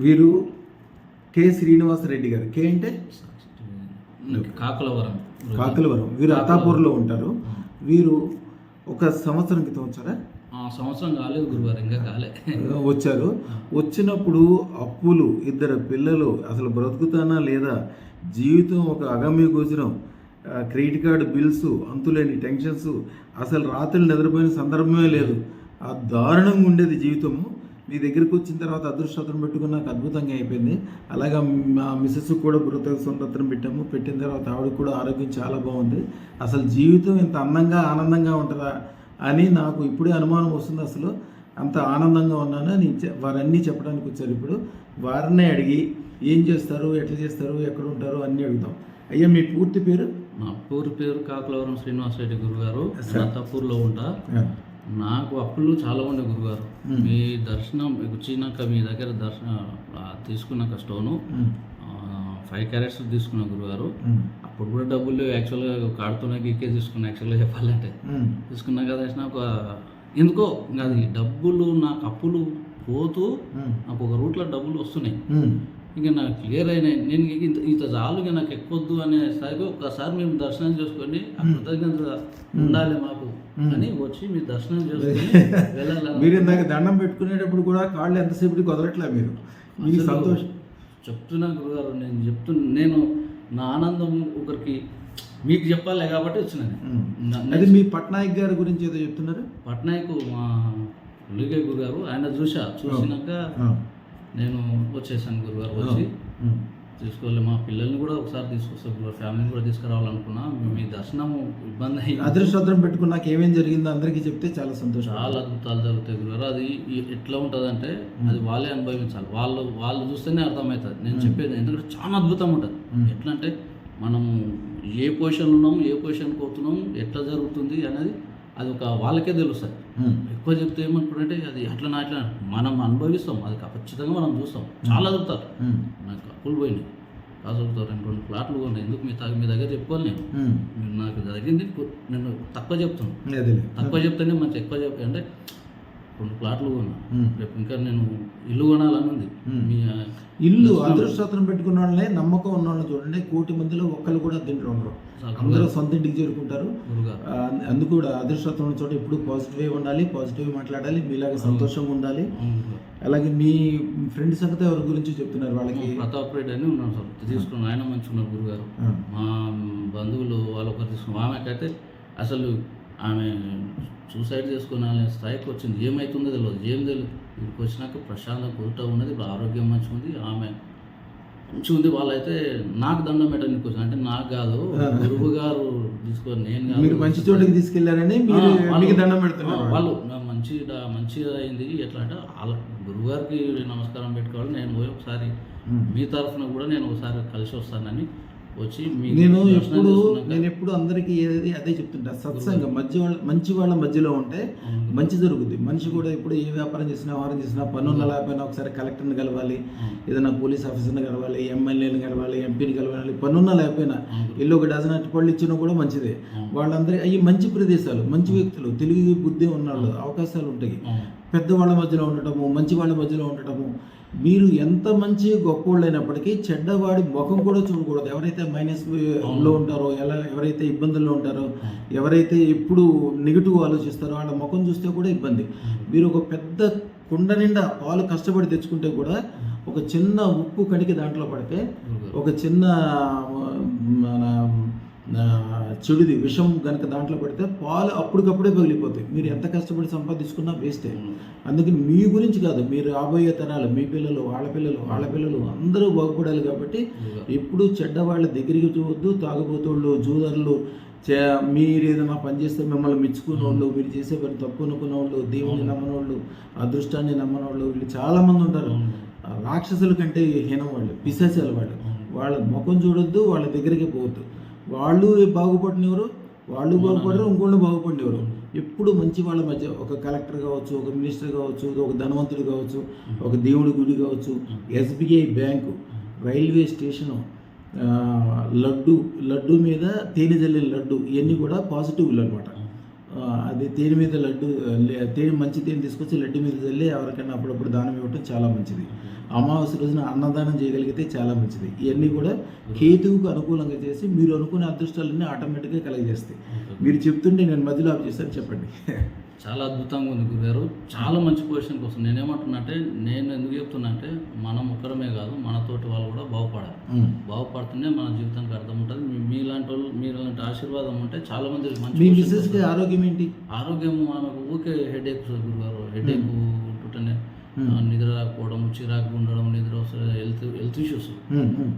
వీరు కె శ్రీనివాసరెడ్డి గారు. కే అంటే కాకులవరం. వీరు అత్తాపూర్లో ఉంటారు. వీరు ఒక సంవత్సరం క్రితం వచ్చారా? సంవత్సరం కాలేదు గురువారు, ఇంకా కాలే. వచ్చారు. వచ్చినప్పుడు అప్పులు, 2 పిల్లలు, అసలు బ్రతుకుతానా లేదా, జీవితం ఒక అగమ్య గోచరం, క్రెడిట్ కార్డు బిల్స్, అంతులేని టెన్షన్స్, అసలు రాత్రులు నిద్రపోయిన సందర్భమే లేదు. ఆ దారుణంగా ఉండేది జీవితము. మీ దగ్గరికి వచ్చిన తర్వాత అదృష్టరత్నం పెట్టుకుని నాకు అద్భుతంగా అయిపోయింది. అలాగా మా మిస్సెస్ కూడా బృహత్రత్నం పెట్టాము. పెట్టిన తర్వాత ఆవిడకి కూడా ఆరోగ్యం చాలా బాగుంది. అసలు జీవితం ఇంత అందంగా ఆనందంగా ఉంటుందా అని నాకు ఇప్పుడే అనుమానం వస్తుంది. అసలు అంత ఆనందంగా ఉన్నాను అని వారన్నీ చెప్పడానికి వచ్చారు. ఇప్పుడు వారినే అడిగి ఏం చేస్తారు, ఎట్లా చేస్తారు, ఎక్కడ ఉంటారు అన్నీ అడుగుతాం. అయ్యా, మీ పూర్తి పేరు? నా పూర్తి పేరు కాకులవరం శ్రీనివాసరెడ్డి గురుగారు. అత్తాపూర్లో ఉంటా. నాకు అప్పులు చాలా ఉండే గురుగారు. మీ దర్శనం వచ్చినాక మీ దగ్గర తీసుకున్నాక స్టోను 5 క్యారెట్స్ తీసుకున్న గురుగారు. అప్పుడు కూడా డబ్బులు యాక్చువల్గా కాడుతున్నా గీకే తీసుకున్నా. యాక్చువల్గా చెప్పాలంటే తీసుకున్నా కదా, నాకు ఎందుకో అది డబ్బులు, నాకు అప్పులు పోతూ నాకు ఒక రూట్లో డబ్బులు వస్తున్నాయి. ఇంకా నాకు క్లియర్ అయినాయి. నేను ఇంత చాలుగా నాకు ఎక్కువద్దు అనే స్థాయికి ఒక్కసారి మేము దర్శనం చేసుకొని కృతజ్ఞత ఉండాలి మాకు అని వచ్చి మీ దర్శనం చేసుకొని వెళ్ళాలి. మీరు ఇందాక దండం పెట్టుకునేటప్పుడు కూడా కాళ్ళు ఎంతసేపు కుదరట్లే. మీరు మీకు సంతోషం చెప్తున్నా గురుగారు. నేను నా ఆనందం ఒకరికి మీకు చెప్పాలి కాబట్టి వచ్చినాను. అది మీ పట్నాయక్ గారి గురించి ఏదో చెప్తున్నారు. పట్నాయక్ మా ఉల్లిగే గురుగారు, ఆయన చూసినాక నేను వచ్చేసాను గురుగారు. వచ్చి తీసుకోవాలి, మా పిల్లల్ని కూడా ఒకసారి తీసుకొస్తాను గురుగారు, ఫ్యామిలీని కూడా తీసుకురావాలనుకున్నా. మీ దర్శనం ఇబ్బంది అయ్యి అదృష్టం పెట్టుకున్నాక ఏమేం జరిగిందో అందరికీ చెప్తే చాలా సంతోషం. చాలా అద్భుతాలు జరుగుతాయి గురుగారు. అది ఎట్లా ఉంటుంది అంటే అది వాళ్ళే అనుభవించాలి. వాళ్ళు చూస్తేనే అర్థమవుతుంది నేను చెప్పేది. ఎందుకంటే చాలా అద్భుతం ఉంటుంది. ఎట్లా అంటే మనము ఏ పొజిషన్లో ఉన్నాము, ఏ పొజిషన్కి పోతున్నాము, ఎట్లా జరుగుతుంది అనేది అది ఒక వాళ్ళకే తెలుస్తుంది. ఎక్కువ చెప్తే ఏమనుకుంటే అది అట్లా మనం అనుభవిస్తాం. అది ఖచ్చితంగా మనం చూస్తాం. చాలా అడుగుతారు. నాకు అప్పులు పోయినాయి, కాసు అడుగుతారు. 2 ప్లాట్లు ఉన్నాయి. ఎందుకు మీ దగ్గర చెప్పుకోవాలి? నేను నాకు జరిగింది నేను తక్కువ చెప్తున్నాను. తక్కువ చెప్తేనే మంచి ఎక్కువ చెప్పి అంటే 2 ప్లాట్లు కొన్నా. రేపు ఇంకా నేను ఇల్లు కొనాలని ఉంది. మీ ఇల్లు అదృష్టం పెట్టుకున్న వాళ్ళనే, నమ్మకం ఉన్న వాళ్ళని చూడండి. 1 కోటి మందిలో ఒక్కళ్ళు కూడా దీంట్లో ఉండరు. అందరూ సొంత ఇంటికి చేరుకుంటారు. అందుకు కూడా అదృష్టం చోట ఎప్పుడు పాజిటివ్ ఉండాలి, పాజిటివ్ మాట్లాడాలి, మీలాగా సంతోషంగా ఉండాలి. అలాగే మీ ఫ్రెండ్ సంగతి ఎవరి గురించి చెప్తున్నారు? వాళ్ళకి ప్రతాప్ రెడ్డి అని ఉన్నాను సార్, తీసుకున్నాను. ఆయన మంచిగా ఉన్నారు గురుగారు. మా బంధువులు వాళ్ళు ఒకరు తీసుకున్నారు. ఆమెకైతే అసలు ఆమె సూసైడ్ చేసుకునే స్థాయికి వచ్చింది. ఏమవుతుందో తెలియదు, ఏం తెలియదు. ఇక్కడికి వచ్చినాక ప్రశాంతం కూట ఉన్నది. ఇప్పుడు ఆరోగ్యం మంచిగా ఉంది, ఆమె మంచిగా ఉంది. వాళ్ళైతే నాకు దండం పెట్టడానికి వచ్చాను. అంటే నాకు కాదు, గురువు గారు తీసుకొని నేను మీరు మంచి చోటుకి తీసుకెళ్లారని మీకు దండం పెడుతున్నారు. వాళ్ళు మంచిగా అయింది. ఎట్లా అంటే గురువు గారికి నమస్కారం పెట్టుకోవాలి. నేను పోయి ఒకసారి మీ తరఫున కూడా నేను ఒకసారి కలిసి వస్తానని వచ్చి నేను ఎప్పుడు అందరికీ అదే చెప్తుంటా. సత్సంగం మంచి వాళ్ళ మధ్యలో ఉంటే మంచి జరుగుతుంది. మనిషి కూడా ఇప్పుడు ఏ వ్యాపారం చేసినా, వారం చేసినా, పన్నున్న లేకపోయినా ఒకసారి కలెక్టర్ని కలవాలి, ఏదైనా పోలీస్ ఆఫీసర్ని కలవాలి, ఎమ్మెల్యేని కలవాలి, ఎంపీని కలవాలి. పన్నున్న లేకపోయినా ఇల్లు ఒక డజన్ అరటిపళ్ళు ఇచ్చినా కూడా మంచిదే. వాళ్ళందరూ అవి మంచి ప్రదేశాలు, మంచి వ్యక్తులు, తెలివి బుద్ధి ఉన్నవాళ్ళు, అవకాశాలు ఉంటాయి. పెద్దవాళ్ళ మధ్యలో ఉండటము, మంచి వాళ్ళ మధ్యలో ఉండటము. మీరు ఎంత మంచి గొప్పవాళ్ళు అయినప్పటికీ చెడ్డవాడి ముఖం కూడా చూడకూడదు. ఎవరైతే మైనస్లో ఉంటారో, ఎవరైతే ఇబ్బందుల్లో ఉంటారో, ఎవరైతే ఎప్పుడు నెగిటివ్ ఆలోచిస్తారో వాళ్ళ ముఖం చూస్తే కూడా ఇబ్బంది. మీరు ఒక పెద్ద కుండ నిండా పాలు కష్టపడి తెచ్చుకుంటే కూడా ఒక చిన్న ఉప్పు కడికి దాంట్లో పడితే, ఒక చిన్న చెడుది విషం కనుక దాంట్లో పడితే పాలు అప్పటికప్పుడే పగిలిపోతాయి. మీరు ఎంత కష్టపడి సంపాదించుకున్నా వేస్టే. అందుకని మీ గురించి కాదు, మీరు రాబోయే తరాలు, మీ పిల్లలు, వాళ్ళ పిల్లలు అందరూ బాగుపడాలి. కాబట్టి ఎప్పుడు చెడ్డవాళ్ళ దగ్గరికి చూవద్దు. తాగుబోతోళ్ళు, జూదర్లు, మీరు ఏదైనా పని చేస్తే మిమ్మల్ని మెచ్చుకునే వాళ్ళు, మీరు చేసే పని తప్పు అనుకునే వాళ్ళు, దేవుని నమ్మనోళ్ళు, అదృష్టాన్ని నమ్మనోళ్ళు, వీళ్ళు చాలామంది ఉంటారు. రాక్షసుల కంటే హీనం వాళ్ళు, పిశాచాలు వాళ్ళు. వాళ్ళ ముఖం చూడొద్దు, వాళ్ళ దగ్గరికి పోవద్దు. వాళ్ళు బాగుపడినవారు, వాళ్ళు బాగుపడరు, ఇంకోళ్ళు బాగుపడినవారు. ఎప్పుడు మంచి వాళ్ళ మధ్య, ఒక కలెక్టర్ కావచ్చు, ఒక మినిస్టర్ కావచ్చు, ఒక ధనవంతుడు కావచ్చు, ఒక దేవుడి గుడి కావచ్చు, SBI bank, railway station, laddu మీద తేనె జల్లిన లడ్డు, ఇవన్నీ కూడా పాజిటివ్లు అనమాట. అది తేనె మీద లడ్డు తేనె మంచి తేనె తీసుకొచ్చి లడ్డు మీద చల్లి ఎవరికైనా అప్పుడప్పుడు దానం ఇవ్వటం చాలా మంచిది. అమావాస్య రోజున అన్నదానం చేయగలిగితే చాలా మంచిది. ఇవన్నీ కూడా కేతువుకు అనుకూలంగా చేసి మీరు అనుకునే అదృష్టాలన్నీ ఆటోమేటిక్గా కలగజేస్తాయి. మీరు చెప్తుంటే నేను మధ్యలో ఆఫ్ చేస్తాను, చెప్పండి. చాలా అద్భుతంగా ఉంది గురుగారు. చాలా మంచి పొజిషన్కి వస్తుంది. నేనేమంటున్నా అంటే, నేను ఎందుకు చెప్తున్నా అంటే, మనం ఒక్కరమే కాదు, మనతోటి వాళ్ళు కూడా బాగుపడాలి. బాగుపడుతూనే మన జీవితానికి అర్థం ఉంటుంది. మీలాంటి వాళ్ళు, మీలాంటి ఆశీర్వాదం ఉంటే చాలా మంది మంచి మీ మిస్సెస్కి ఆరోగ్యం ఏంటి? ఆరోగ్యం మనకు ఊకే హెడేక్ గురుగారు. హెడేక్ ఉంటుంటేనే నిద్ర రాకపోవడం, చిరాకు ఉండడం, నిద్ర వస్తుంది, హెల్త్ ఇష్యూస్.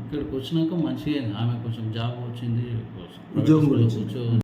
ఇక్కడికి వచ్చినాక మంచిగా ఆమె కొంచెం జాబ్ వచ్చింది, ఉద్యోగం